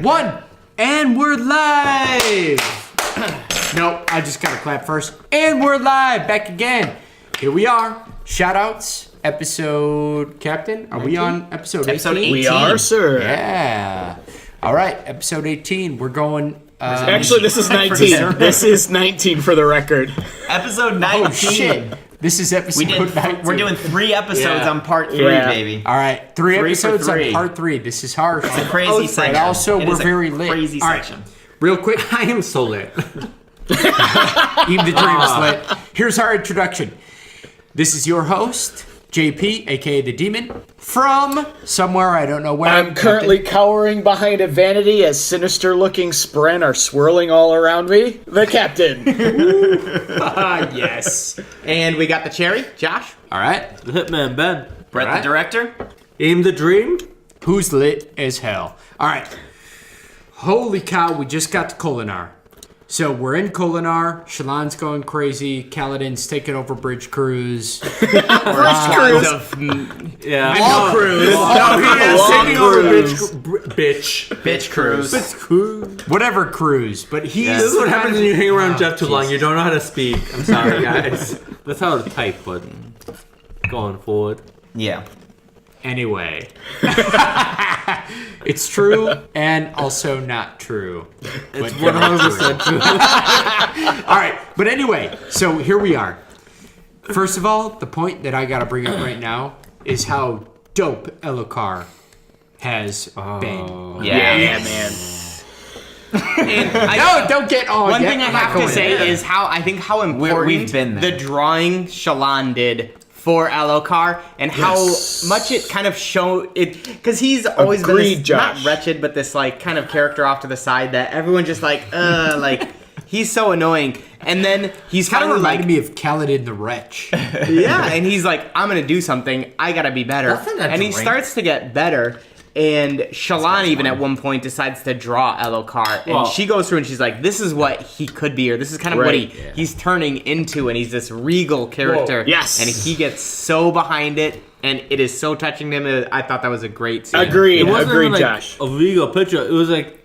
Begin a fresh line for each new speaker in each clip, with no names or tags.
1, and we're live. No, I just gotta clap first. And we're live, back again. Here we are. Shoutouts, episode Captain. Are 19? We on episode 18?
Episode 18.
We are, sir.
Yeah. All right, episode 18. We're going.
Actually, this is 19. This is 19 for the record.
Episode 19.
Oh shit. This is episode 19.
We're doing 3 episodes on part 3, baby.
All right, 3 episodes on part 3. This is harsh.
It's a crazy section.
And also, we're very lit.
Crazy section.
Right. Real quick, I am so lit. Even the dream is lit. Here's our introduction. This is your host, JP, aka the Demon, from somewhere I don't know where.
I'm currently cowering behind a vanity as sinister-looking spren are swirling all around me. The Captain.
Yes.
And we got the cherry, Josh.
All right.
The Hitman, Ben.
Brett, the director.
Aim the Dream.
Who's lit as hell. All right. Holy cow, we just got to Kholinar. So we're in Kholinar. Shallan's going crazy. Kaladin's taking over Bridge Cruise.
Bridge
Yeah.
Wall Cruise.
No, he is taking over
Bitch Cruise.
Whatever cruise. But he's...
This is what happens when you hang around Jeff too long. You don't know how to speak. I'm sorry, guys. That's how to type, but going forward.
Yeah.
Anyway. It's true and also not true.
It's 100% true.
All right, but anyway, so here we are. First of all, the point that I gotta bring up right now is how dope Elhokar has been.
Yeah,
man.
No, don't get on.
One thing I have to say is how important
we've been there.
the drawing Shallan did for Elhokar and how much it kind of showed it, because he's always been this, not wretched, but this like kind of character off to the side that everyone just like he's so annoying, and then he's
Kind of
finally
reminded
like,
me of Kaladin the Wretch.
yeah, and he's like, I'm gonna do something, I gotta be better, and he starts to get better. And Shallan even at one point decides to draw Elhokar, and she goes through and she's like, "This is what he could be, or this is kind of what he's turning into." And he's this regal character.
Yes,
and he gets so behind it, and it is so touching to him. I thought that was a great scene.
Agreed.
It wasn't even, like,
Josh.
a regal picture. It was like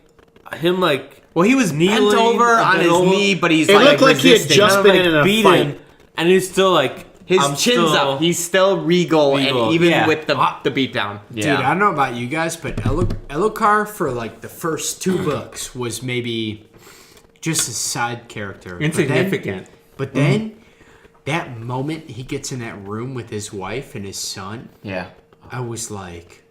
him, like,
Well, he was kneeling bent over on his knee, but he's
it
like
looked like
resisting.
he had just been in a
beaten,
fight,
and he's still like
his chin's up. He's still regal, and even with the beatdown.
Dude, I don't know about you guys, but Elhokar for like the first 2 books was maybe just a side character.
Insignificant.
But then that moment he gets in that room with his wife and his son, I was like,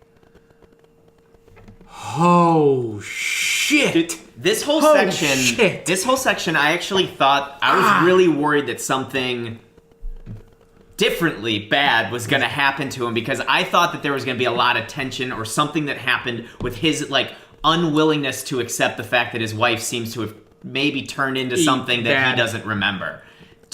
oh shit.
Dude, this whole section, I actually thought, I was really worried that something differently bad was going to happen to him, because I thought that there was going to be a lot of tension or something that happened with his like unwillingness to accept the fact that his wife seems to have maybe turned into something that he doesn't remember.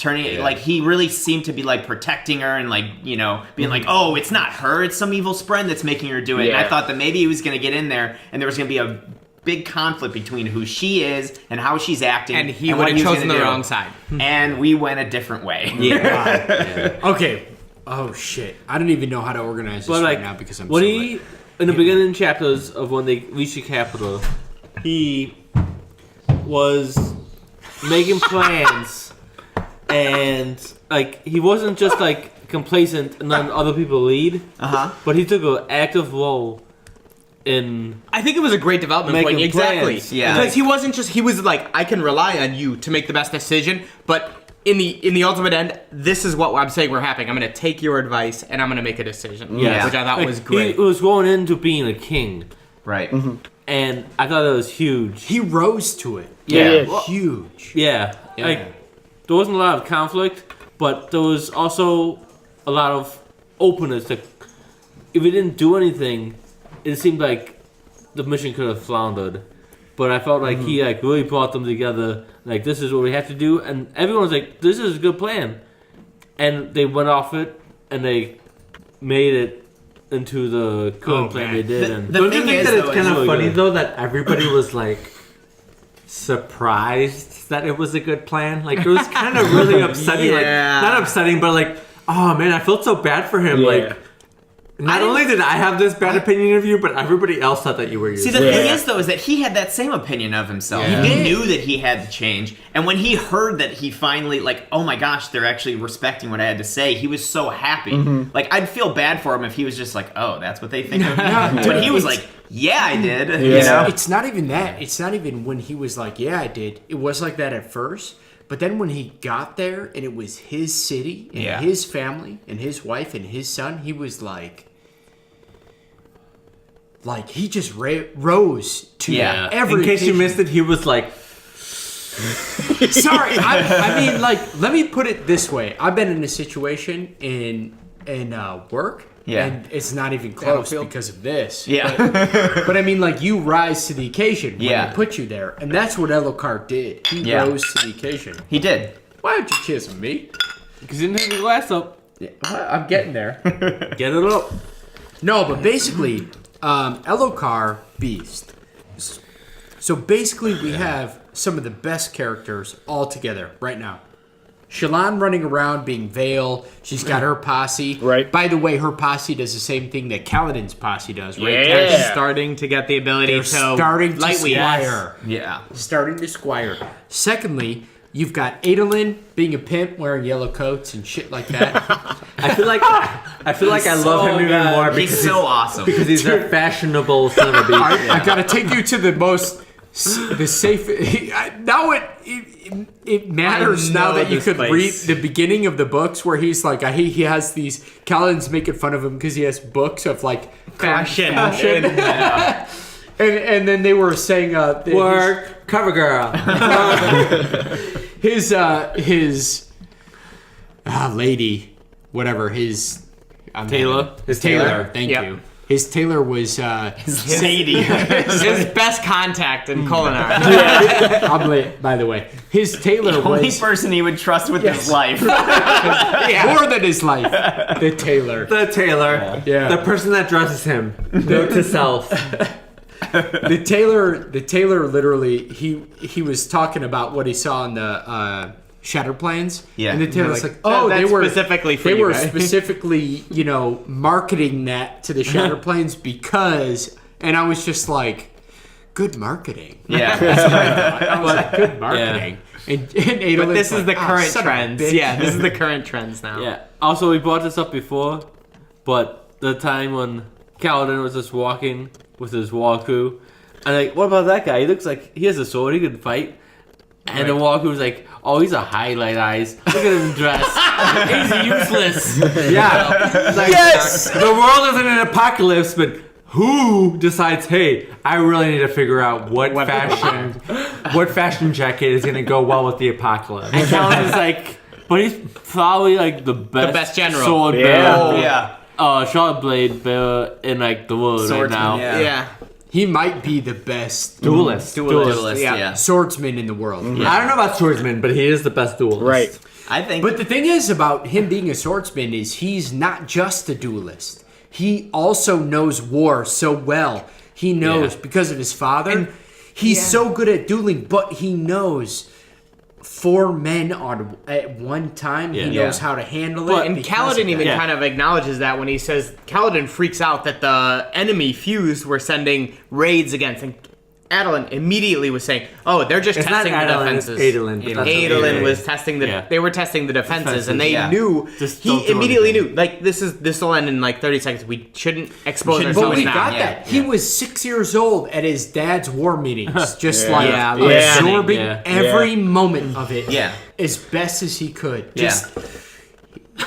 Like he really seemed to be like protecting her and like, you know, being like, oh, it's not her, it's some evil spren that's making her do it. And I thought that maybe he was going to get in there and there was going to be a big conflict between who she is and how she's acting,
and he would have chosen the wrong side.
And we went a different way.
Okay. Oh shit. I don't even know how to organize this right now because I'm
when
so
he in the beginning chapters of when they reached the capital, he was making plans, and like he wasn't just like complacent and letting other people lead, but he took an active role in.
I think it was a great development point. Exactly.
Plans.
Because he wasn't just, he was like, I can rely on you to make the best decision, but in the ultimate end, this is what I'm saying we're happening. I'm going to take your advice and I'm going to make a decision. Which I thought was great.
He was going into being a king.
Right.
And I thought that was huge.
He rose to it. Huge.
Yeah. Like, there wasn't a lot of conflict, but there was also a lot of openness. That if he didn't do anything, it seemed like the mission could have floundered. But I felt like he like really brought them together. Like, this is what we have to do. And everyone was like, this is a good plan. And they went off it, and they made it into the current plan they did.
Don't you think that it's kind of funny, though, that everybody was like surprised that it was a good plan? Like, it was kind of really upsetting. Like, not upsetting, but like, oh man, I felt so bad for him. Like, Not only did I have this bad opinion of you, but everybody else thought that you were
See,
using
the
it.
thing is, though, is that he had that same opinion of himself.
Yeah.
He knew that he had to change. And when he heard that he finally, like, oh my gosh, they're actually respecting what I had to say, he was so happy. Like, I'd feel bad for him if he was just like, oh, that's what they think of me. But he was like, yeah, I did. You know?
It's not even that. It's not even when he was like, yeah, I did. It was like that at first. But then when he got there and it was his city and his family and his wife and his son, he was like he just rose to every
In case you
occasion.
missed it, he was like,
Sorry, I mean, like, let me put it this way. I've been in a situation in work, and it's not even close because of this.
Yeah.
But I mean, like, you rise to the occasion when
Yeah.
they put you there, and that's what Elhokar did. He rose to the occasion.
He did.
Why aren't you kissing me?
Because you didn't have your glass up.
Yeah, I'm getting there.
get it up.
No, but basically, Elhokar Beast. So basically, we have some of the best characters all together right now. Shallan running around being Vale. She's got her posse.
Right.
By the way, her posse does the same thing that Kaladin's posse does, right?
Yeah.
They're starting to get the ability
They're
to
starting to
lightweight.
squire.
Yeah.
Starting to squire. Secondly, you've got Adolin being a pimp, wearing yellow coats and shit like that.
I feel like I love him even more because
He's so awesome.
because he's a fashionable son of a beast.
I gotta take you to the safe. Now it matters
I
now
know
that you
this
could
place.
read the beginning of the books where he's like, he has these. Kaladin's making fun of him because he has books of like
Fashion.
and then they were saying
Work, cover girl.
his lady, whatever his
Taylor?
his Taylor.
Taylor.
Thank
Yep.
you. His Taylor was
Sadie.
His best contact in culinary.
I'm late, by the way. His Taylor
The only
was
person he would trust with his life.
more than his life. The Taylor.
The Taylor.
Yeah.
The person that dresses him. Note to self.
The Taylor literally he was talking about what he saw in the Shatter Plans.
Yeah.
And the Taylor's
Like,
like, oh,
that's
they were
specifically for
they
you
were
guys."
specifically, marketing that to the Shatter Planes because, and I was just like, good marketing.
Yeah.
I was like, good marketing. And Adolin's
But this is
like,
the
"Ah,
current
son of a
trends.
bitch."
Yeah, this is the current trends now.
Yeah. Also, we brought this up before, but the time when Kaladin was just walking with his war crew, and like, what about that guy? He looks like he has a sword. He could fight. And the war crew was like, oh, he's a highlight eyes. Look at him dress. He's useless.
Yeah.
Like, yes. The world is in an apocalypse, but who decides? Hey, I really need to figure out what fashion jacket is going to go well with the apocalypse. And Kaladin's like, but he's probably like the best
general.
sword
Yeah.
bearer.
Yeah.
Short blade bearer in like the world right
Swordsman,
now.
yeah.
He might be the best
Duelist.
Duelist,
Yeah.
yeah.
swordsman in the world.
I don't know about swordsman, but he is the best duelist.
Right.
I think.
But the thing is about him being a swordsman is he's not just a duelist. He also knows war so well. He knows because of his father. He's so good at dueling, but he knows 4 men at one time. He knows how to handle it.
And
because
Kaladin
of
even
that.
kind of acknowledges that when he says Kaladin freaks out that the enemy Fused were sending raids against, and Adolin immediately was saying, "Oh, they're just
It's not
testing the
Adolin, it's
defenses."
Adolin.
Adolin was testing the.
Yeah.
They were testing the defenses, and they
yeah.
knew.
Just don't
He
do
immediately
anything.
knew, like this will end in like 30 seconds. We shouldn't expose
But
ourselves
we
now.
got
Yeah,
that. He was 6 years old at his dad's war meetings, just like
Yeah,
absorbing
yeah.
every moment of it
Yeah.
as best as he could.
Yeah.
Just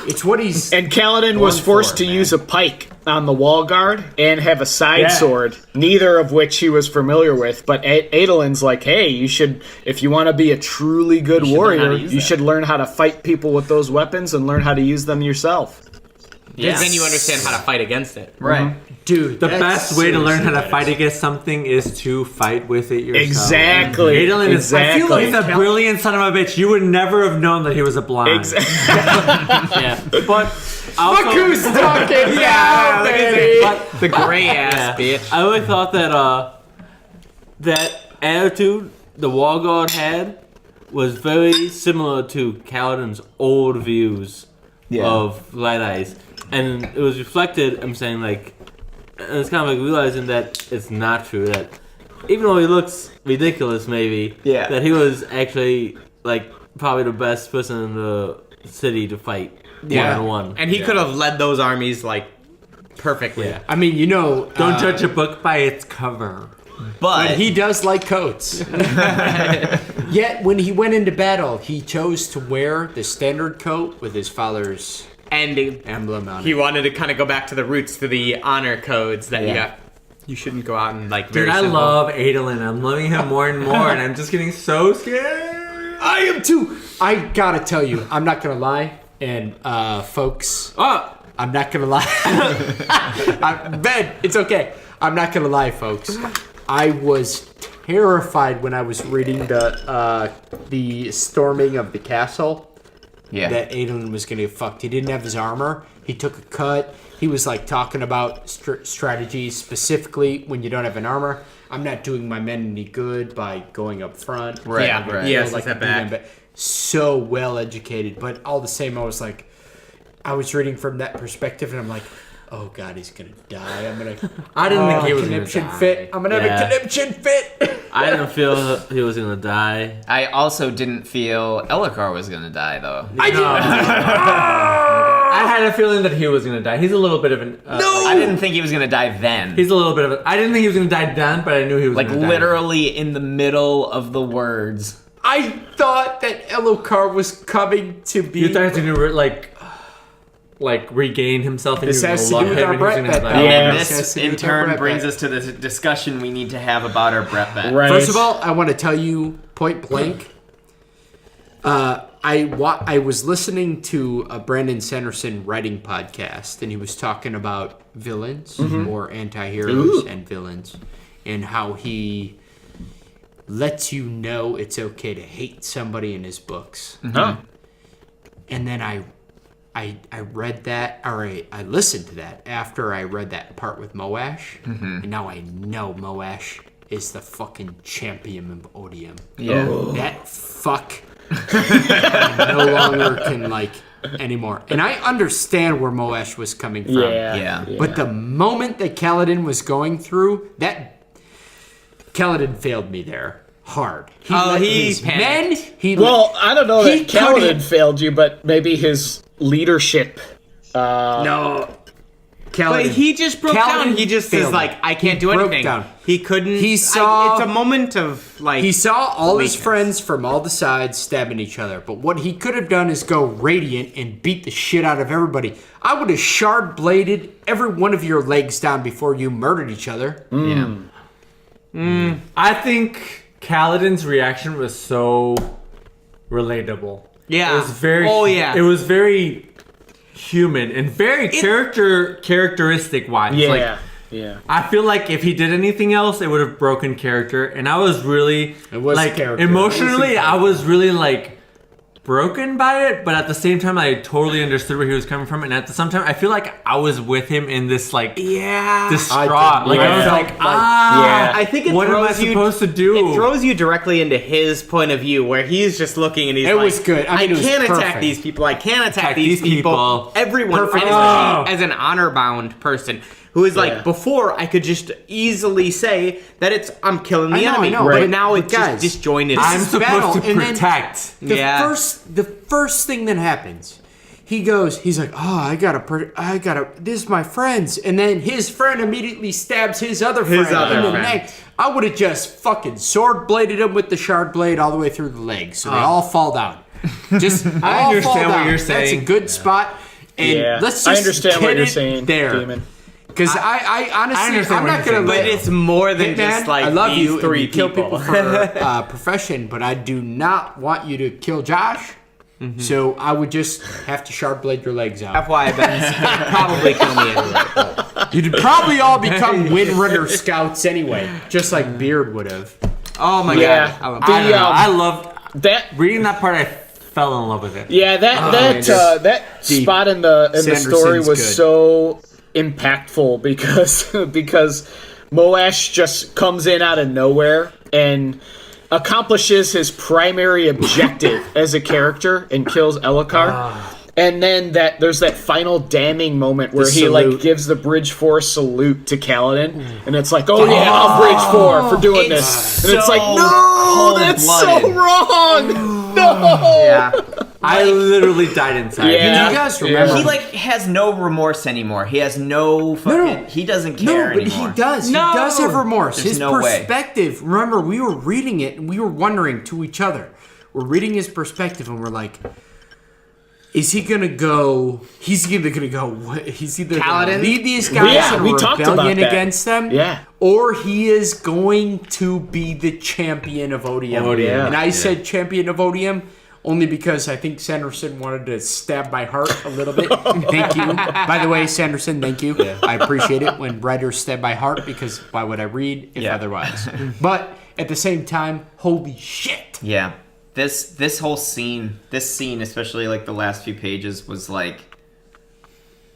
it's what he's
And Kaladin was
Going
forced
for
to
it, man.
use a pike on the wall guard and have a side
Yeah.
sword, neither of which he was familiar with. But Adolin's like, hey, you should, if you want to be a truly good
should learn how to
warrior,
use
you
that.
should learn how to fight people with those weapons and learn how to use them yourself.
Because then you understand how to fight against it.
Right.
dude.
The
that's
best way to learn how to
seriously
fight against something is to fight with it yourself.
Exactly.
Adolin is, I feel like
Exactly.
he's a brilliant son of a bitch. You would never have known that he was a blind.
Yeah. But also,
Look who's talking now, baby.
but
The gray ass bitch.
I really thought that that attitude the Wall Guard had was very similar to Kaladin's old views of Light Eyes. and it was reflected. I'm saying like, and it's kind of like realizing that it's not true. That even though he looks ridiculous, maybe that he was actually like probably the best person in the city to fight one-on-one.
And he could have led those armies like perfectly.
Yeah. I mean,
Don't judge a book by its cover.
But
he does like coats. Yet when he went into battle, he chose to wear the standard coat with his father's
And
emblem on
he
it.
wanted to kind of go back to the roots, to the honor codes that you shouldn't go out and like.
Dude,
very
I
simple.
love Adolin. I'm loving him more and more, and I'm just getting so scared.
I am too. I gotta tell you, I'm not gonna lie, and folks, I'm not gonna lie. Ben, it's okay. I'm not gonna lie, folks. I was terrified when I was reading the storming of the castle.
yeah,
That Adolin was gonna get fucked. He didn't have his armor. He took a cut. He was like talking about strategies specifically when you don't have an armor. I'm not doing my men any good by going up front.
Right,
Yeah,
right.
yes,
like
step
beat them,
back.
but so well educated. But all the same, I was reading from that perspective, and I'm like, oh god, he's gonna die.
I didn't think he was gonna
conniption
die.
fit. I'm gonna have a conniption fit.
I didn't feel he was gonna die.
I also didn't feel Elhokar was gonna die though.
I had a feeling that he was gonna die. He's a little bit of an.
I didn't think he was gonna die then.
He's a little bit of a. I didn't think he was gonna die then, but I knew he was
Like
gonna die.
literally in the middle of the words.
I thought that Elhokar was coming to be.
You thought he was gonna like regain himself and
This
you were
has
gonna
to do
love
with
him
our
and he was
Brett
gonna
bet.
die.
And
This has
this
to do
in
with our
turn
Brett
brings
bet.
us to the discussion we need to have about our Brett bet.
Right.
First of all, I want to tell you point blank. I was listening to a Brandon Sanderson writing podcast, and he was talking about villains or anti-heroes and villains, and how he lets you know it's okay to hate somebody in his books.
Huh.
And then I read that, or I listened to that after I read that part with Moash, and now I know Moash is the fucking champion of odium.
Yeah.
That fuck I no longer can anymore. And I understand where Moash was coming from.
Yeah.
But the moment that Kaladin was going through, that Kaladin failed me there hard. Let
he
his
panicked.
men.
Well, I don't know
he
that Kaladin
couldn't-
failed you, but maybe his leadership.
No. Kaladin.
But he just broke
Kaladin
down. He just is
failed
like,
me.
I can't do
broke
anything.
down.
He couldn't.
He saw-
it's a moment of like.
He saw all his
weakness.
friends from all the sides stabbing each other, but what he could have done is go radiant and beat the shit out of everybody. I would have shard bladed every one of your legs down before you murdered each other.
I think Kaladin's reaction was so relatable.
Yeah.
It was very.
Oh, yeah.
It was very human and very characteristic wise.
Yeah. Yeah.
I feel like if he did anything else, it would have broken character. And I was really
It was character.
emotionally, I was really broken by it. But at the same time, I totally understood where he was coming from. And at the same time, I feel like I was with him in this
Yeah.
distraught.
I did.
I was
Yeah.
like,
Yeah.
I think it
what am I
throws you.
supposed to do?
It throws you directly into his point of view, where he's just looking and he's
It
like,
was good. I mean, it was
can't attack
perfect.
these people. I can't attack these
these
people.
people.
Everyone,
Perfect.
and especially as an honor-bound person who is like,
Yeah.
before I could just easily say that I'm killing the
I know,
enemy,
I know,
but
right.
now
But
it's
guys,
just disjointed.
I'm
is
supposed
battle,
to
and then-
protect.
The first thing that happens, he's like, oh, this is my friends. And then his friend immediately stabs his other friend
other
in the
friend.
neck. I would have just fucking sword bladed him with the shard blade all the way through the legs. So they all fall down. Just
I
all
understand
fall
what
down.
you're
That's
saying.
a good spot. And
Yeah.
let's
I
just
understand
get
what you're
it
saying,
there.
Demon.
Because I honestly,
understand
I'm
what
not
you're
going to
saying.
let
but it's more than
Hitman,
just like
I love
these
you, and
three
you kill people for profession, but I do not want you to kill Josh. So I would just have to shard blade your legs out.
FYI, Ben's probably kill me anyway.
You'd probably all become Windrunner scouts anyway, just like Beard would have.
Oh my
Yeah.
god. I love
The,
I don't know.
um,
I loved
That.
reading that part. I fell in love with it.
Yeah, that
Deep.
spot in the story
Sanderson's
was
good.
so impactful because Moash just comes in out of nowhere and accomplishes his primary objective as a character and kills Elhokar. And then there's that final damning moment where he like gives the Bridge 4 salute to Kaladin, and it's like, oh yeah, I'll Bridge 4 for doing this. And it's like, no, that's so wrong. No.
Yeah. I literally died inside.
Yeah.
You guys remember?
He like has no remorse anymore. He has no fucking. He doesn't care
No, but
anymore.
he does. No. He does have remorse.
There's
His
no way.
perspective. Remember, we were reading it and we were wondering to each other. We're reading his perspective and we're like, is he gonna go? He's either gonna go. He's either gonna lead these guys in a rebellion against them, or he is going to be the champion of Odium. And I said champion of Odium only because I think Sanderson wanted to stab my heart a little bit. Thank you. By the way, Sanderson, thank you. I appreciate it when writers stab my heart because why would I read if otherwise? But at the same time, holy shit.
Yeah. This whole scene, especially like the last few pages, was like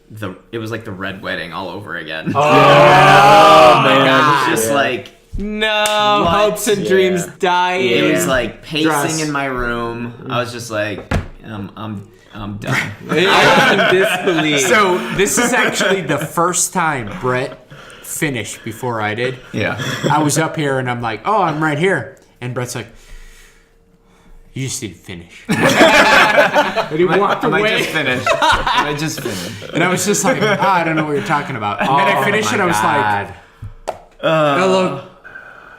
the Red Wedding all over again. Oh
my
god! It was just like
hopes and dreams dying.
It was like pacing in my room. I was just like, I'm done.
I disbelieve.
So this is actually the first time Brett finished before I did.
Yeah.
I was up here and I'm like, oh, I'm right here, and Brett's like, you just need to finish. And he walked away.
I just finished.
And I was just like, I don't know what you're talking about. And then I finished and I was like,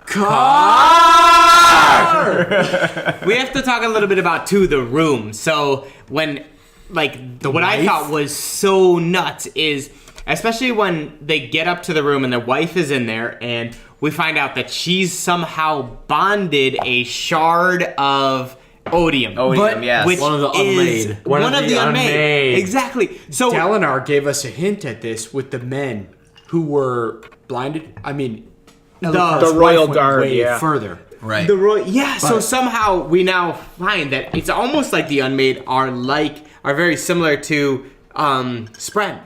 Elhokar!
We have to talk a little bit about, too, the room. So, when, like, what I thought was so nuts is, especially when they get up to the room and their wife is in there, and we find out that she's somehow bonded a shard of Odium.
Yes.
Which
one of the unmade.
One of the unmade. Exactly. So
Dalinar gave us a hint at this with the men who were blinded. I mean,
the Royal Guard,
further.
Right.
So somehow we now find that it's almost like the unmade are very similar to Spren.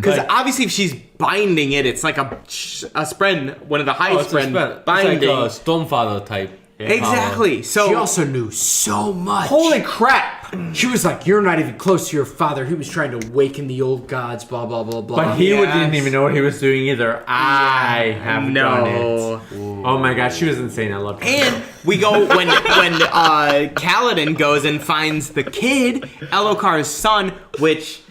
Because obviously if she's binding it, it's like a Spren, one of the high Spren binding.
It's like a Stormfather type.
Exactly. So
She also knew so much.
holy crap.
She was like, you're not even close to your father. He was trying to awaken the old gods, blah, blah, blah, blah.
But he didn't even know what he was doing either. I have done it. Oh my god, she was insane. I loved her.
And we go when Kaladin goes and finds the kid, Elhokar's son, which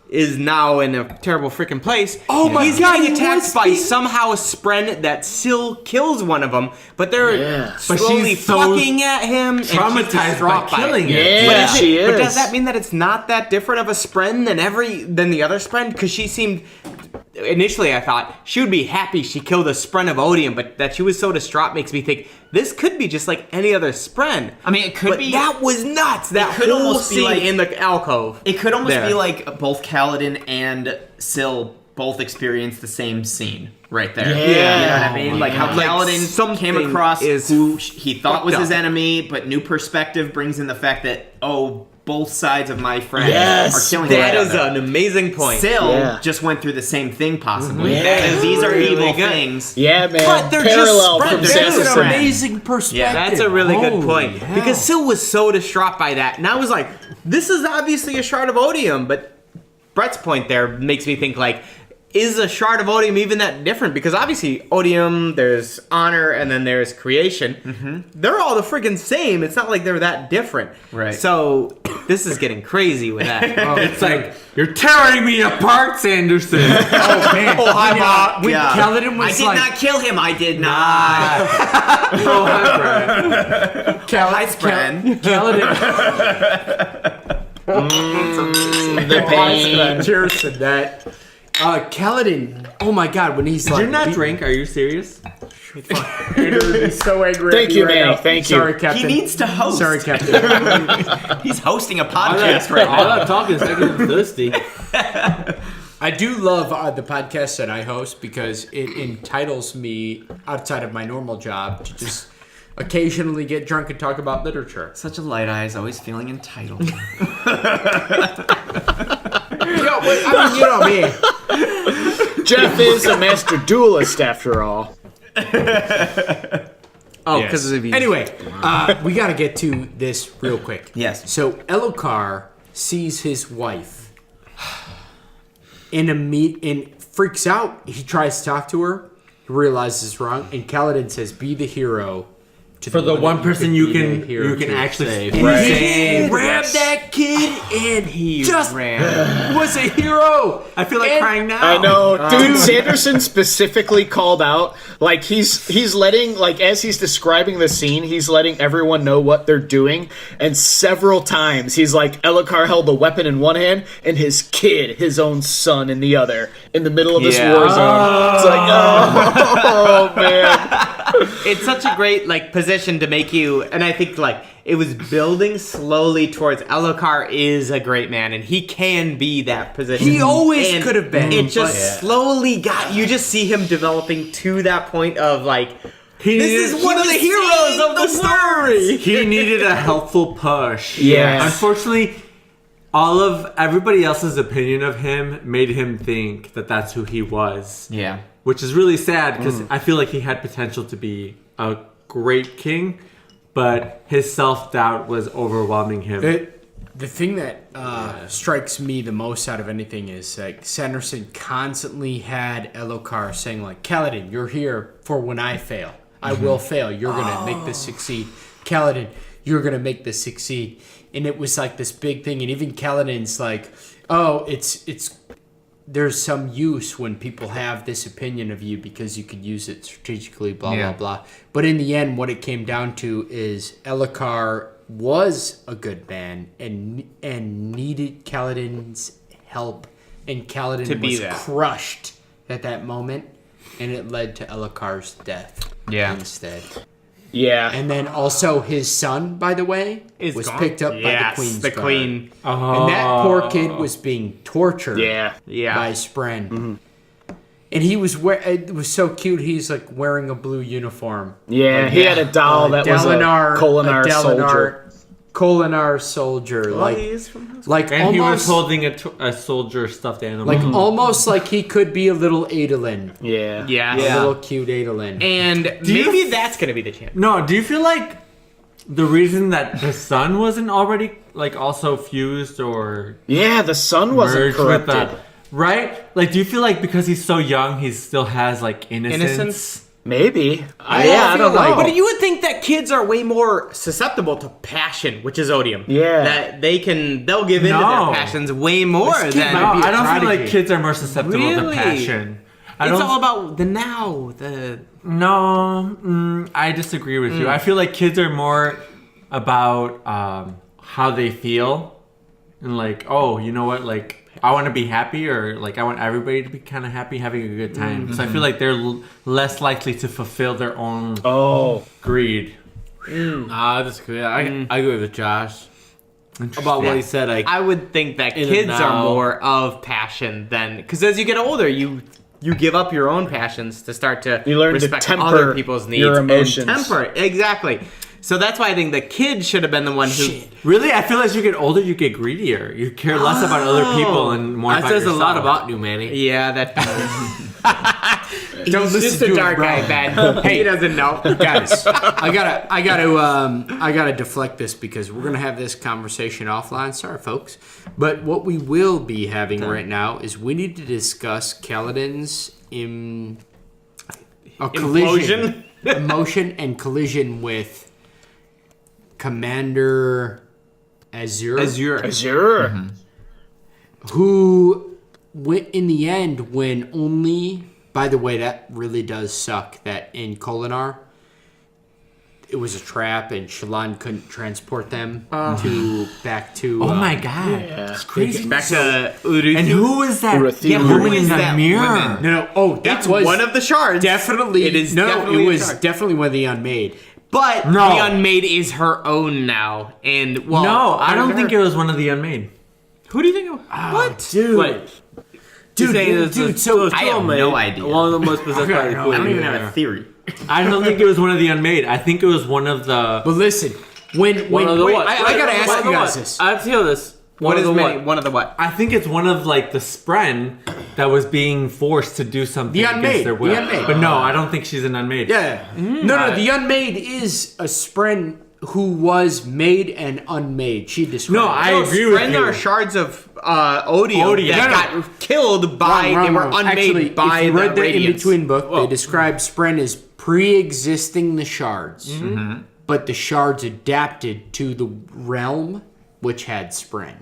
is now in a terrible freaking place.
Oh my
He's
god,
getting attacked by somehow a Spren that still kills one of them, but they're slowly fucking at him,
traumatized by killing it.
Yeah, she is.
But does that mean that it's not that different of a Spren than the other Spren? Because she seemed. Initially, I thought she would be happy she killed a Spren of Odium, but that she was so distraught makes me think this could be just like any other Spren.
I mean, it could be.
That was nuts. That
could
whole
almost be
scene
like
in the alcove.
It could almost
there.
be like both Kaladin and Syl both experienced the same scene right there.
Yeah.
You know what I mean? Like how
Like
Kaladin
something
came across
is
who he thought was
fucked
his
up.
enemy, but new perspective brings in the fact that, both sides of my friends
Yes,
are killing
That
each
is
other.
an amazing point.
Syl just went through the same thing, possibly.
Yeah.
Because these are
Really
evil
good.
things.
Yeah, man.
But they're
Parallel
just
from
Spren.
That's an
Sanderson.
amazing perspective.
That's a really good
Holy
point.
hell.
Because Syl was so distraught by that. And I was like, this is obviously a shard of Odium. But Brett's point there makes me think, like, is a shard of Odium even that different? Because obviously Odium, there's honor, and then there's creation. They're all the freaking same. It's not like they're that different.
Right.
So this is getting crazy with that.
It's like, you're tearing me apart, Sanderson.
Oh, man. When
Yeah.
Kaladin was
I did
like...
not kill him. I did not. Hi, Spren.
Kaladin...
The pain.
Cheers to that. Kaladin, oh my god, when he's like...
Did you not drink? Are you serious?
He's so angry
Thank
at me
you,
right
Manny.
now.
Thank you.
Sorry, Captain.
He needs to host.
Sorry, Captain.
He's hosting a podcast right
I'm
now.
not talking second I'm thirsty.
I do love the podcast that I host because it entitles me, outside of my normal job, to just occasionally get drunk and talk about literature.
Such a light eyes, always feeling entitled.
You know me.
Jeff is a master duelist after all.
Oh, because of you.
Anyway, we got to get to this real quick.
Yes.
So Elhokar sees his wife and freaks out. He tries to talk to her. He realizes it's wrong, and Kaladin says, "Be the hero."
For the one person you can actually save.
He grabbed that kid and he just was a hero.
I feel like crying now.
I know, dude. Sanderson specifically called out, like he's letting, like as he's describing the scene, he's letting everyone know what they're doing, and several times he's like, Elhokar held a weapon in one hand and his kid, his own son, in the other, in the middle of this war zone. It's like, oh man.
It's such a great position to make you, and I think it was building slowly towards Elhokar is a great man, and he can be that position.
He always could have been.
It just slowly you just see him developing to that point of this is one of the heroes of the story.
He needed a helpful push.
Yes.
Unfortunately, everybody else's opinion of him made him think that that's who he was.
Yeah.
Which is really sad because I feel like he had potential to be a great king, but his self-doubt was overwhelming him.
The thing that strikes me the most out of anything is Sanderson constantly had Elhokar saying Kaladin, you're here for when I fail. I will fail. You're going to make this succeed. Kaladin, you're going to make this succeed. And it was this big thing. And even Kaladin's it's there's some use when people have this opinion of you because you could use it strategically, blah, blah. But in the end, what it came down to is Elhokar was a good man and needed Kaladin's help. And Kaladin was crushed at that moment, and it led to Elhokar's death instead.
Yeah.
And then also his son, by the way, was picked up by the Queen's guard.
Queen.
And that poor kid was being tortured by Spren.
Mm-hmm.
And he was it was so cute. He's wearing a blue uniform.
Yeah, he had a doll that was a Kholinar soldier.
Kholinar soldier.
He was holding a soldier stuffed animal.
Almost like he could be a little Adolin.
Yeah.
A little cute Adolin.
And maybe that's going to be the champion.
No, do you feel like the reason that the sun wasn't already also fused or
the sun wasn't corrupted,
right? Do you feel like because he's so young, he still has innocence?
Maybe. I don't know.
But you would think that kids are way more susceptible to passion, which is odium.
Yeah.
That they'll give in to their passions way more than...
No, I don't feel like kids are more susceptible to passion.
It's all about the now.
No, I disagree with you. I feel like kids are more about how they feel. And you know what, I want to be happy, or I want everybody to be kind of happy, having a good time. So I feel like they're less likely to fulfill their own greed.
I disagree. I agree with Josh about what he said.
I would think that kids are more of passion than, because as you get older, you give up your own passions to start to respect other people's needs
your emotions.
And temper. Exactly. So that's why I think the kid should have been the one who...
Really? I feel as you get older, you get greedier. You care less about other people and more about yourself.
That says a lot about you, Manny.
Yeah, that...
Don't listen
just
to
a dark
him,
guy, Ben. He doesn't know.
Guys, I gotta deflect this because we're gonna have this conversation offline. Sorry, folks, but what we will be having right now is we need to discuss Kaladin's collision, emotion, and collision with Commander Azure.
Mm-hmm.
Who went in the end when only... By the way, that really does suck that in Kholinar, it was a trap and Shallan couldn't transport them back to...
Oh my god. That's crazy.
Back to Uruthi.
And who is that
Uruthi.
woman in that mirror?
No. That was
one of the shards.
Definitely.
It is
it was definitely one of the Unmade.
But the Unmade is her own now. And
no, I don't think it was one of the Unmade.
Who do you think it was?
What? Dude. Dude, so
I have no idea.
One of the most possessed by the
I
Queen.
don't even have a theory.
I don't think it was one of the Unmade. I think it was one of the...
But listen, when I gotta ask you guys this.
Let's hear this.
One of the what?
I think it's one of the Spren that was being forced to do something against their will.
The Unmade.
But no, I don't think she's an Unmade.
Yeah. No, the Unmade is a Spren who was made and unmade. She described.
No, I agree with
Spren
you.
are shards of odium that got killed by, they were unmade
Actually,
by
if you read
the
the
radiance.
in-between book, they describe Spren as pre-existing the shards.
Mm-hmm.
But the shards adapted to the realm, which had Spren.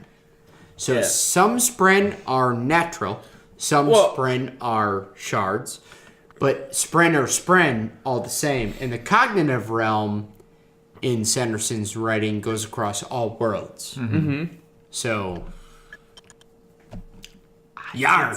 So some Spren are natural, some Spren are shards, but Spren are Spren all the same. And the cognitive realm in Sanderson's writing goes across all worlds. Mm-hmm. So, yarr.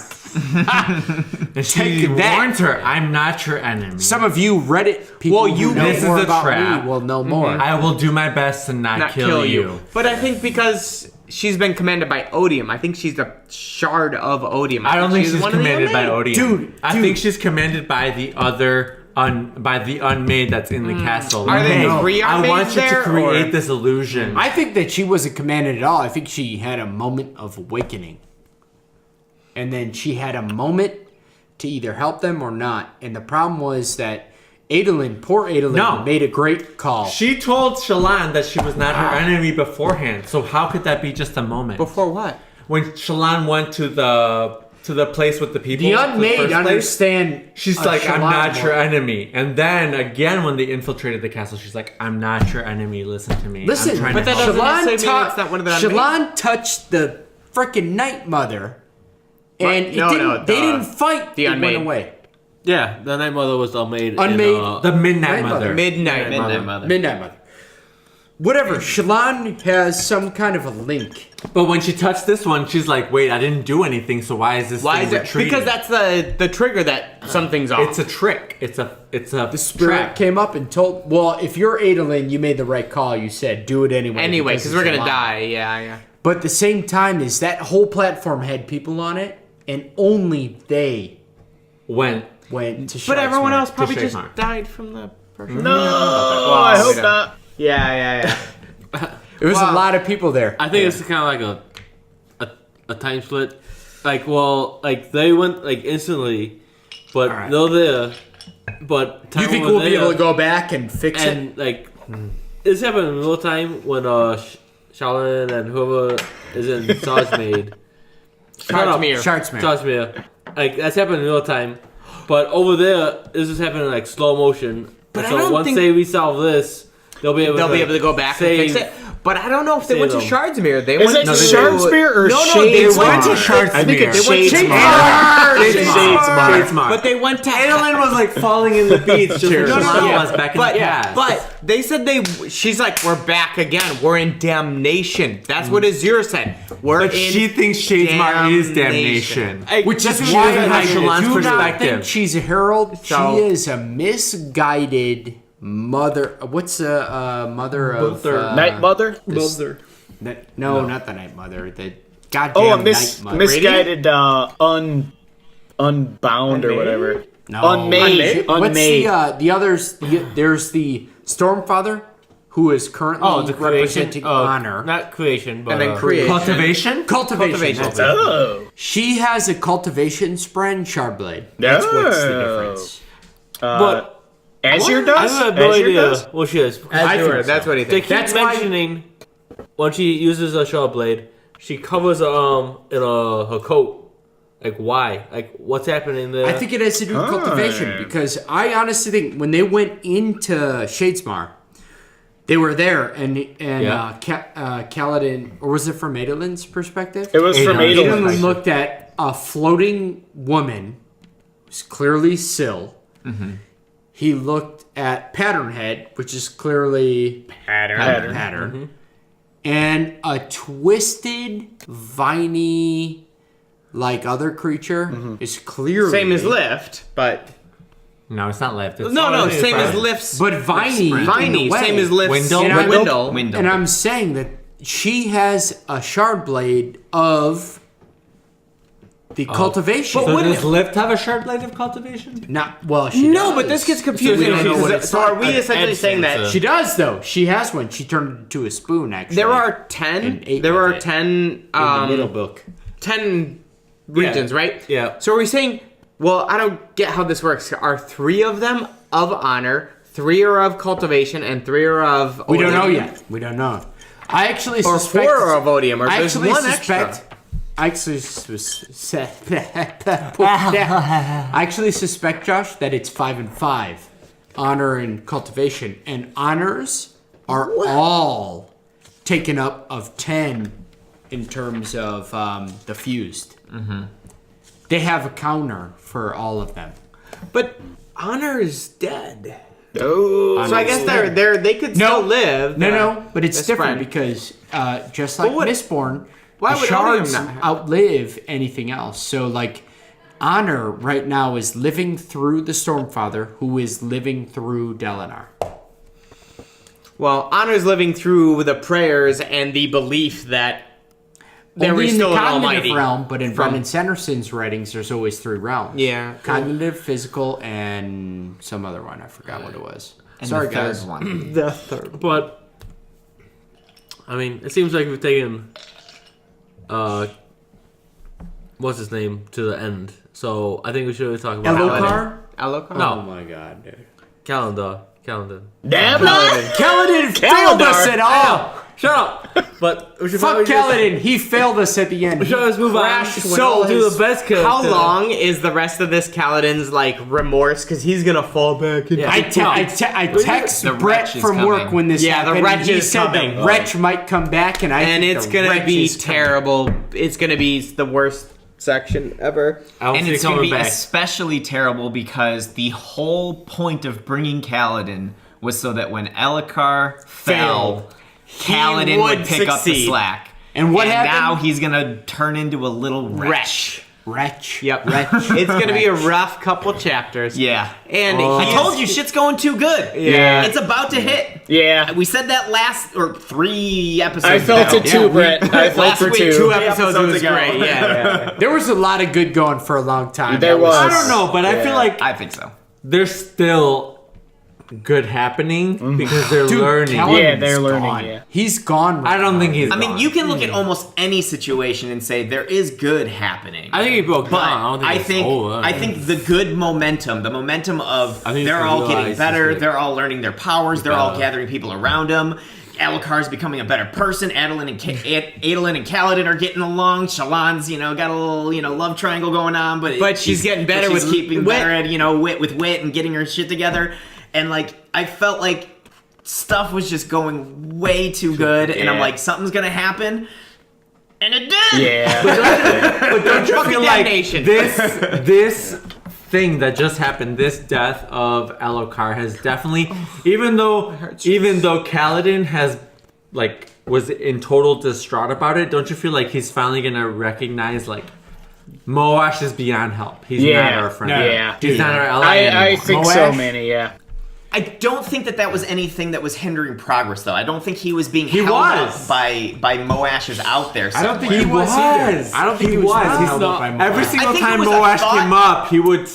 And she warns her, I'm not your enemy.
Some of you Reddit people who know
this is
more
a
about
trap.
me will know more.
I will do my best to not kill you.
But I think because she's been commanded by odium, I think she's a shard of odium.
I don't think she's
one of the
commanded by
unmade.
Odium. I think she's commanded by the other by the unmade that's in the castle.
Are they
Hey,
three
I
unmade
want you to
there,
create
or-
this illusion.
I think that she wasn't commanded at all. I think she had a moment of awakening. And then she had a moment to either help them or not. And the problem was that Adolin, poor Adolin, made a great call.
She told Shallan that she was not her enemy beforehand. So how could that be just a moment?
Before what?
When Shallan went to the place with the people,
The
to
unmade
first place,
understand.
she's like, I'm not your enemy. And then again, when they infiltrated the castle, she's like, I'm not your enemy. Listen to me.
Listen,
I'm trying
but
to
that
help
doesn't
you."
necessarily mean it's not one of the unmade.
Shallan touched the freaking Night Mother, and they didn't fight.
the
it
unmade.
went away.
Yeah, the Night Mother was unmade.
Unmade.
The Midnight
Night
Mother.
Midnight
Midnight
Mother.
Mother.
Midnight Mother. Whatever. Shallan has some kind of a link.
But when she touched this one, she's like, wait, I didn't do anything, so why is this
Why
thing
is it?
retreating?
Because that's the trigger that something's off.
It's a trick. It's a
The spirit came up and told. Well, if you're Adolin, you made the right call. You said do it anyway.
anyway, because we're
it's
gonna
a lie.
die. Yeah.
But at the same time, is that whole platform had people on it, and only they
went.
went to.
But everyone else probably
Shake
just
Mark.
died from the person.
No, I hope not.
Yeah.
It was a lot of people there.
I think it's kind of like a time split. Like, well, like they went like instantly, but
Alright.
no there. But time
You think
over
we'll be
there,
able to go back and fix it?
and like this happened in real time when Shaolin and whoever is in Cosmere.
Cosmere.
Cosmere. Like that's happened in real time, but over there this is happening in like slow motion.
But
so
I don't
once
think-
they resolve this, they'll be able to
go back and
save-
fix it. But I don't know if they
save
went to
them.
Shardsmere. They
Is
went
it
to
Shardsmere or
No, they
Shadesmar?
went to
Shardsmere.
I think it's
They went to
Shadesmar.
Shadesmar.
But they went to
Adolin was like falling in the beach just like
No,
Shallan
yeah.
was back in
but,
the past.
But they said she's like, we're back again. We're in Damnation. That's what Azure said. We're
But
in
she thinks Shadesmar is Damnation.
Which is
She
why
doesn't
I
have
do
Shallan's
not think
perspective.
she's a herald.
So-
She is a misguided mother. What's a mother of
Night Mother?
No, not the Night Mother. The goddamn
Oh, a
Night Mother.
misguided unbound or whatever.
No.
Unmade.
What's
Unmade.
the others? There's the Stormfather, who is currently
the
representing honor.
not creation, but
And then creation.
Cultivation?
Cultivation. That's it.
Oh.
She has a cultivation spren Shardblade. That's what's the
Oh.
difference.
but
Azure
I
does?
have no
Azure
idea
does?
what she is.
Azure, that's what he
They
thinks.
keep
That's why-
mentioning when she uses a shard blade, she covers her arm in her coat. Like why? Like what's happening there?
I think it has to do with cultivation because I honestly think when they went into Shadesmar, they were there and Kaladin, or was it from Adolin's perspective?
It was from
Adolin.
Adolin.
Adolin looked at a floating woman, who's clearly Syl. He looked at Patternhead, which is clearly Pattern. And a twisted, viney, like other creature is clearly
Same as Lift, but
No, it's not left. It's
no,
it's
same as
fine.
Lift's.
but viney,
Viney,
in a way.
same as Lift's.
Windle?
Windle.
And I'm saying that she has a shard blade of the cultivation.
So does Lift have a sharp blade of cultivation?
Not well. She
No,
does.
but this gets confusing.
We don't know what
because-
it's
so are we
like.
essentially saying that
She does though. She has one. She turned it into a spoon. Actually,
there are 10?
And ate
There
with
are
it.
10
in the middle book.
10 regions, right?
Yeah.
So are we saying, well, I don't get how this works. Are 3 of them of honor, 3 are of cultivation and 3 are of
We don't know
odium.
yet. We don't know. I actually
Or
suspect.
4 are of odium. Or
I
there's
actually
one
suspect.
extra.
I actually suspect, Josh, that it's 5 and 5, honor and cultivation, and honors are all taken up of 10 in terms of the fused. Mm-hmm. They have a counter for all of them.
But honor is dead.
Oh.
So I guess they could still live.
No, but it's
That's
different
fine.
because just like Mistborn,
why
the
would
Shards
Odium not have-
outlive anything else. So like, honor right now is living through the Stormfather, who is living through Dalinar.
Well, honor's living through the prayers and the belief that there
Only
is
in the
still an
cognitive
almighty.
realm, but in Brandon Sanderson's writings, there's always 3 realms.
Yeah.
Cognitive, physical, and some other one. I forgot what it was.
And
Sorry,
the third
guys.
one.
The third.
But I mean, it seems like we've taken what's his name to the end. So I think we should really talk about
Elhokar?
Elhokar?
Oh
No.
my god, dude.
Kaladin.
Damn it!
Kaladin failed us at all!
Shut up! But we should
Fuck
probably just-
Kaladin, he failed us at the end.
We should just move on.
Crashed when
So
all
do
his-
the best character.
How long is the rest of this Kaladin's like remorse? Because he's gonna fall back into.
Yeah.
I text
The
Brett
wretch is
from work
coming.
when this
Yeah, the
happened.
wretch
and he
is
said
coming.
the wretch might come back, and
and
think
it's
the
gonna
wretch
be
is coming.
terrible. It's gonna be the worst section ever.
I don't
And
see
it's
it
going to
coming
be
back.
especially terrible because the whole point of bringing Kaladin was so that when Elhokar fell, Kaladin would pick up the
succeed.
slack.
And what happened?
Now he's going to turn into a little wretch.
Wretch.
Yep.
Wretch.
It's gonna be a rough couple chapters.
Yeah.
And
I
he's-
told you, shit's going too good.
Yeah.
It's about to hit.
Yeah.
We said that last, or 3 episodes
I felt
ago.
it too, Brett. I felt
Last
it
week,
too.
2 episodes
episodes
was
ago.
great. Yeah.
There was a lot of good going for a long time.
There
That
was.
I don't know, but I feel like
I think so.
there's still good happening because they're
Dude,
learning.
Kaladin's
Yeah, they're learning,
gone.
yeah.
He's gone.
I don't think he's.
I mean,
gone.
you can look at almost any situation and say there is good happening.
I think he broke
But
down. I don't think
I
it's
think
over.
I think the good momentum, the momentum of
I think
they're
it's
all
realized
getting
it's
better,
good.
they're all learning their powers, they're all
better.
gathering people around them. Elhokar's becoming a better person. Adolin and Kaladin are getting along. Shallan's, got a little, love triangle going on, but
she's getting better
she's
with
keeping
wit.
better at, wit and getting her shit together. And like, I felt like stuff was just going way too good, and I'm
Yeah.
like, something's gonna happen, and it did.
Yeah.
But don't you
Fucking
feel like
Damnation.
this thing that just happened, this death of Elhokar has definitely, even though Kaladin has was in total distraught about it, don't you feel like he's finally gonna recognize Moash is beyond help. He's
Yeah.
not our friend.
Yeah.
He's not our ally
I
anymore.
think so,
Moash?
Manny, yeah.
I don't think that was anything that was hindering progress, though. I don't think he was being held
was.
up by Moash's out there.
I don't think
somewhere.
he was either. I don't think he was.
He's
held up by
not. Every
Moash.
single
think it
time
was a
Moash
thought-
came up, he would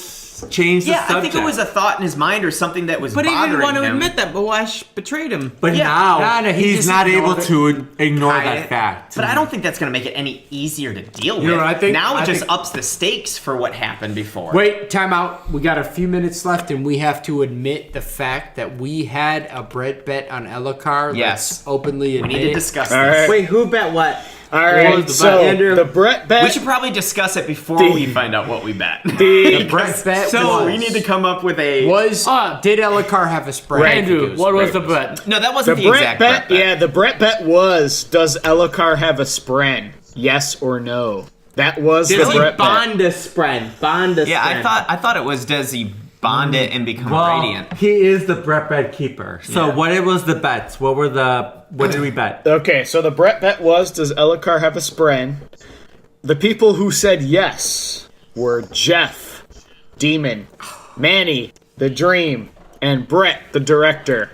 change the
Yeah,
subject.
I think it was a thought in his mind or something that was
But he
bothering
didn't want to
him.
admit that Moash betrayed him.
But
Yeah.
now
No, he
he's
just
not able
ignored it.
to ignore
Hide
that
it.
fact.
But I don't think that's going to make it any easier to deal with.
know what I think?
Now it
I
just
think-
ups the stakes for what happened before.
Wait, time out. We got a few minutes left, and we have to admit the fact that we had a bread bet on Elhokar.
Yes.
Let's openly
We
admit
need to
it.
discuss
All
this.
right.
Wait, who bet what?
All
was
right,
the
so
bet, Andrew?
the Brett bet.
We should probably discuss it before we find out what we bet.
the
Bread bet
So
was,
we need to come up with a...
did Elhokar have a spread?
Right.
Andrew, what was the bet?
No, that
the
wasn't the,
Brett
exact
bet.
bet.
Yeah, the Brett bet was: does Elhokar have a spren? Yes or no? That was
Does
the
he
Brett bet.
bond a spread? Bond a
Yeah,
spread.
I thought it was, does he bond it and become radiant?
he is the Brett bet keeper. So
Yeah.
what was the bets? What did we bet?
Okay, so the Brett bet was: does Elhokar have a spren? The people who said yes were Jeff, Demon, Manny, the Dream, and Brett, the director.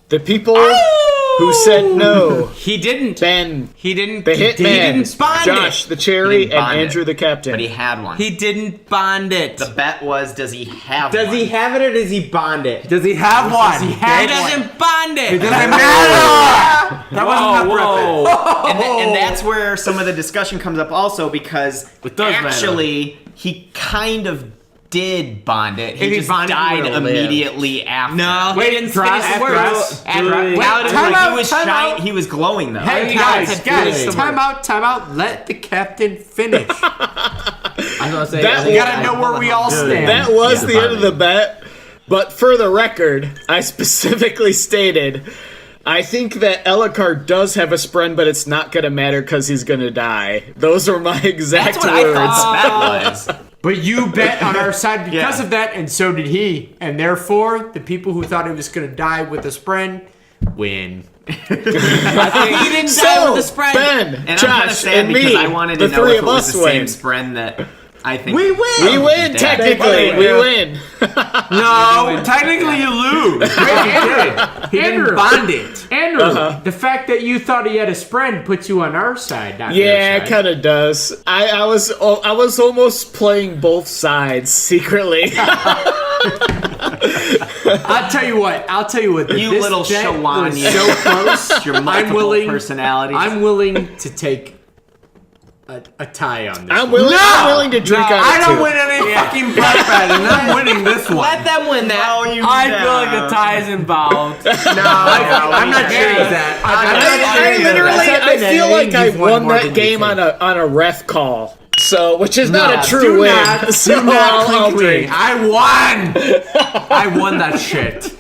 The people who said no:
He didn't.
Ben,
He didn't.
the Hitman,
didn't bond
Josh,
it.
the
He
Cherry,
didn't
and
bond
Andrew,
it.
the Captain.
But he had one.
He didn't bond it.
The bet was, does he have
Does
one?
he have it or does he bond it?
Does he have one?
He doesn't bond it.
It doesn't matter. That wasn't the Brett bet.
Whoa!
And that's where some of the discussion comes up also, because
It does matter.
actually he kind of did bond it. He
If he
just
bonded, he
died
would've lived.
immediately after.
No,
Wait,
he didn't
Dross,
finish the
Dross,
words.
He was glowing though.
Hey guys, time out. Let the captain finish.
I was gonna say,
That
You gotta know where we all stand.
That was the end of the bet, but for the record, I specifically stated I think that Elhokar does have a spren, but it's not gonna matter because he's gonna die. Those were my exact
That's what
words.
I thought that was.
But you bet on our side because
Yeah.
of that, and so did he. And therefore, the people who thought he was going to die with a spren win.
I think he didn't
So,
die with the spread.
Ben,
And I'm kind
Josh,
of sad
and
because
me,
I wanted
the
to know
three
if
of
it was
us
the same
win.
spread that I think.
We win.
We win, technically. We win.
No, technically you lose. He didn't bond it.
Andrew, the fact that you thought he had a spren puts you on our side, not
Yeah,
their
it
side.
kind of does. I was almost playing both sides secretly.
I'll tell you what.
You
this
little
bet
Shawan,
was
you.
so close.
Your multiple personalities.
I'm willing to take a tie on this.
I'm willing to drink on it
I don't
too.
win any fucking prep bet, and I'm winning this one.
Let them win that.
I feel like a tie is involved.
I'm not cheering that.
I feel like I won that game on a ref call. So, which is not a true win. So I'll drink.
I won that shit.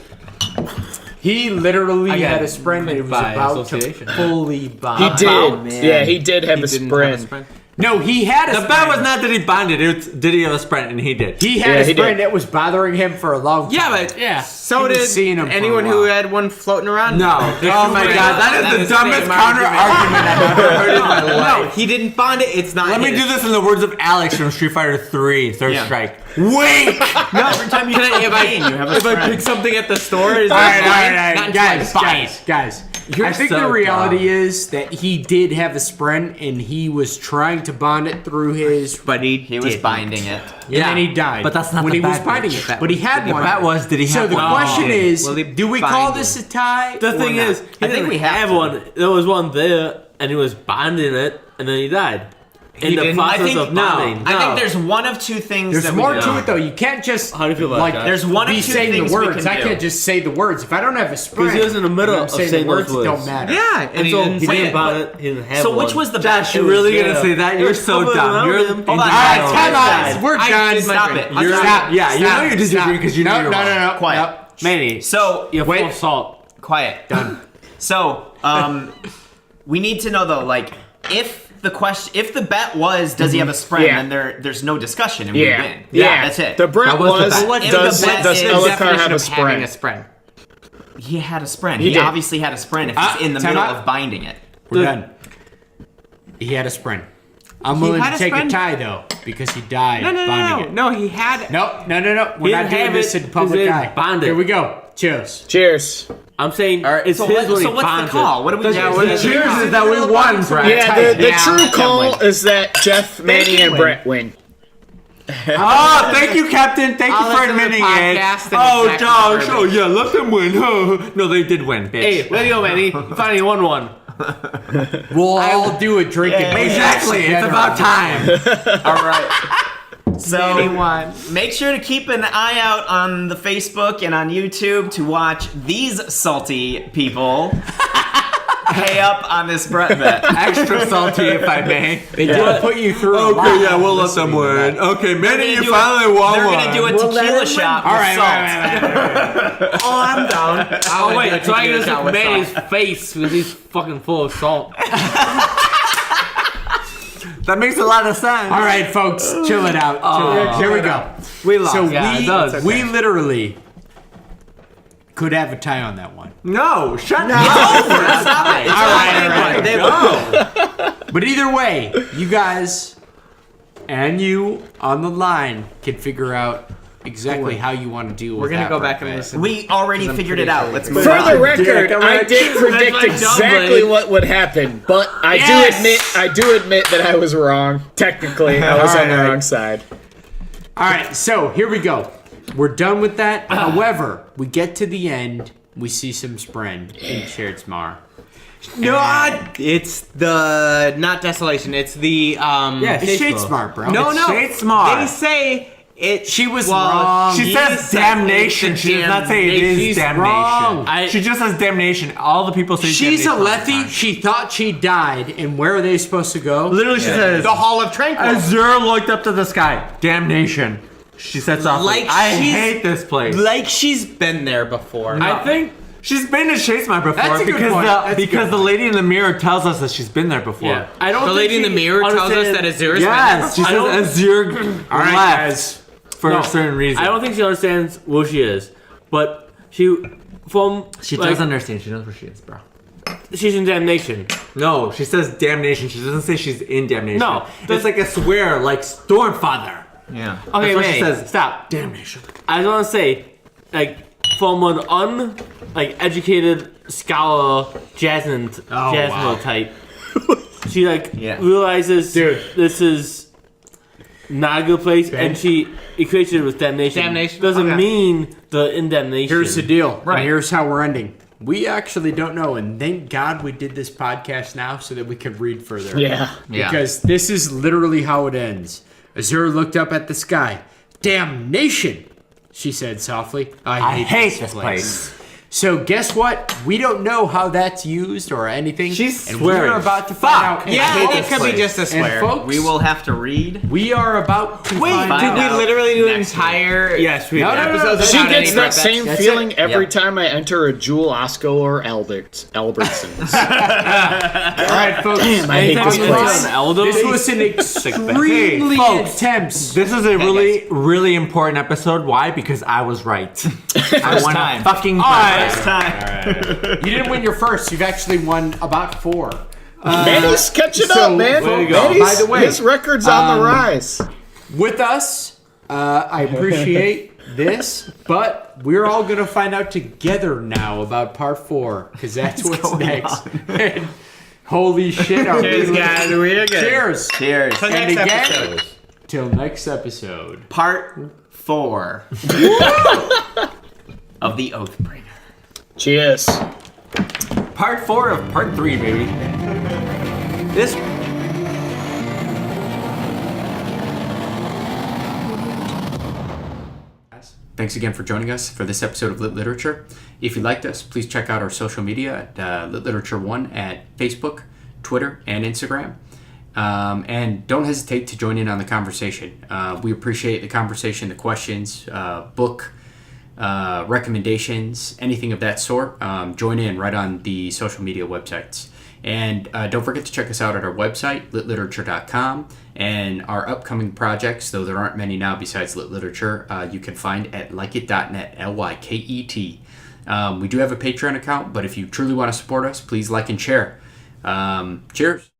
He literally
I got
had a sprint that he was
by
about
association.
to fully bond.
He did.
man.
Yeah, he did have a
Didn't
sprint.
have a sprint.
No, he had a
The bet was not that he bonded. It was, did he have a sprint, and he did.
He
Yeah,
had
he
a sprint
did.
that was bothering him for a long time.
Yeah, but
Yeah.
so
He was
did
seeing him for a
anyone
while.
who had one floating around.
No. Oh my god, that is the dumbest counter argument I've ever heard in my life.
No, he didn't bond it. It's not.
Let me
his.
do this in the words of Alex from Street Fighter 3, Third
Yeah.
Strike. Wink!
Every time you
Can I,
play a game, you have a
if I
spread.
pick something at the store, is
All
that
right,
fine? Not until I buy it.
guys.
You're
I think
so
the reality
dumb.
is that he did have a sprint, and he was trying to bond it through his.
But
He was
didn't.
binding it.
And then he died.
But that's not
when
the
he was
bet.
binding it. But he had
The
one.
bet was, did he
So
have
the
one?
question is,
Well, he
do we call
binded.
this a tie?
The thing
or not?
is, he
I think
didn't
we have
have
to.
one. There was one there, and he was bonding it, and then he died. In the
didn't-
I
process
think
of bonding.
I think there's one of two things
There's
that
more
we
to
do.
it though. You can't just
How do you feel about
like
that?
There's one of
be
two
saying
things
the
we
words.
can
I
do.
can't just say the words. If I don't have a sprint,
he was in the middle
and I'm
of
saying
saying
the words.
those
It
words.
don't matter.
Yeah, and he didn't
He
say
didn't
it.
bond it. He didn't have
So
one.
which was the
Josh,
bet?
you're really gonna say that? You're so dumb. You're
Hold on,
All right,
guys.
time out. We're
I
done.
did my
Stop
drink.
it.
You're-
Stop.
yeah, you know you disagree
Stop.
because you know you're wrong.
No.
Quiet.
No.
Manny,
So
you're
Wait.
full of salt.
quiet. Done. So, we need to know though, like, if the bet was, does he have a sprint?
Yeah.
Then there's no discussion and we
Yeah.
win.
Yeah.
That's it.
The Brent
That was the
was,
bet.
What if
does
the bet is
Elhokar have a
Having a
sprint?
sprint.
He had a sprint.
He
He
did.
obviously had a sprint if he's in the
time
middle
out.
of binding it.
We're done. He had a sprint. I'm willing
had
to
a
take
sprint?
a tie though because he died bonding it.
No, he had.
No. We're
He
not
didn't
doing
have
this
it,
in public
he didn't
eye.
bond it.
Here we go. Cheers.
Cheers.
I'm saying
All right.
it's
So,
his
what,
when
so
he
what's the
bonds
call?
it.
What do we do?
The cheers is that we won, Brad.
Yeah, the
Yeah,
true
that
call
win.
is that Jeff, Manny, and
win.
Brett win.
Oh, thank you, Captain. Thank you
I'll
for
listen to the
admitting it.
podcast and
Oh,
exactly
Josh.
confirm
Oh,
it.
yeah, let them win. No, they did win, bitch.
Hey, way to go, Manny. You finally won one.
We'll all do a drinking.
Yeah,
Exactly. It's
together.
about time.
All right. So make sure to keep an eye out on the Facebook and on YouTube to watch these salty people pay up on this Brett bet.
Extra salty, if I may.
They did put you through. a lot
Okay, yeah, we'll let
listening
them
to
win.
that.
Okay, Manny, you
do
finally won
They're
one.
gonna do a
We'll let
tequila
him
shot
win.
with
All right,
salt.
Oh, I'm down.
Oh, wait, try to get this Manny's face because he's fucking full of salt.
That makes a lot of sense.
All right, folks, chill it out. Here we go.
We lost.
So
Yeah, it does.
we literally could have a tie on that one.
No, shut up.
Stop it. It's
All right.
They
Go.
But either way, you guys and you on the line can figure out exactly how you want to deal with
We're gonna
that
go back
bet.
and listen.
We already figured it out. Let's move
For
on.
the record, I did predict
like
exactly
Dublin.
what would happen, but I do admit that I was wrong. Technically, I was on the wrong side.
All right, so here we go. We're done with that. However, we get to the end, we see some spren in Shards.
No, it's the not desolation. It's the
It's Shade Smart, bro.
No,
It's
no.
Shade Smart.
They say
She was wrong.
She says damnation. She does not say it is
She's
damnation.
wrong.
She just says damnation. All the people say
She's a
damnation.
Lethe. She thought she died, and where are they supposed to go?
Literally, she says,
The Hall of Tranquil.
Azure looked up to the sky. Damnation. She sets off.
Like
I
she's-
hate this place.
Like she's been there before.
I think
She's been to Shadesmar before
That's a good
because
point. That's a
because
good
the lady in the mirror tells us that she's been there before.
yeah. I don't
The
think
lady in the
she
mirror tells us
understands-
that Azure's
Yes, she
I don't-
says Azure
All right,
left
guys.
for
No,
a certain reason.
I don't think she understands who she is, but she
She
like,
does understand. She knows where she is, bro.
She's in Damnation.
No, she says damnation. She doesn't say she's in damnation.
No,
it's like a swear, like Stormfather.
Yeah.
Okay,
That's what she
wait,
says.
stop.
Damnation.
I just want to say, like, from an educated scholar Jasmine
wow.
type, she
Yeah.
realizes
Dude.
this is not a good place, and she equates it with damnation.
Damnation,
Doesn't
okay.
mean the in damnation.
Here's the deal.
Right.
And here's how we're ending. We actually don't know, and thank God we did this podcast now so that we could read further.
Yeah.
Because this is literally how it ends. Azure looked up at the sky. Damnation, she said softly. I hate this place. So guess what? We don't know how that's used or anything.
She's
and
swearing.
we're about to find out.
I
Yeah,
hate
it
this
could be
place.
just a
And
swear.
folks,
We will have to read.
we are about to
Wait,
find
did
out.
we literally do an
next
entire
Yes, we
No,
did.
no, no, no.
episodes
She
without
gets
any
that
breakbacks?
same
That's
feeling
it.
every
Yep.
time I enter a Jewel, Osco, or Albertsons.
All right, folks.
Damn, I hate
Anytime
this
you look
place.
at an elder,
This was an extremely
folks,
intense.
This is a really important episode. Why? Because I was right. I won
time.
a fucking
Alright.
prize.
You didn't win your first. You've actually won about 4.
Manny's catching
so,
up, man.
way
to go.
Manny's,
By the way,
his record's on the rise.
With us, I appreciate this, but we're all gonna find out together now about part 4 because that's what's next. And holy shit! Are
Cheers,
we
guys. We are good.
Cheers.
Cheers.
Till
And
next
again,
episode.
till next episode.
Part 4 of the Oathbringer.
Cheers.
Part 4 of part 3, baby. This.
Thanks again for joining us for this episode of Lit Literature. If you liked us, please check out our social media at Lit Literature 1 at Facebook, Twitter, and Instagram. And don't hesitate to join in on the conversation. We appreciate the conversation, the questions, book recommendations, anything of that sort. Join in right on the social media websites. And don't forget to check us out at our website, litliterature.com, and our upcoming projects, though there aren't many now besides Lit Literature, you can find at lyket.net, Lyket. We do have a Patreon account, but if you truly want to support us, please like and share. Cheers.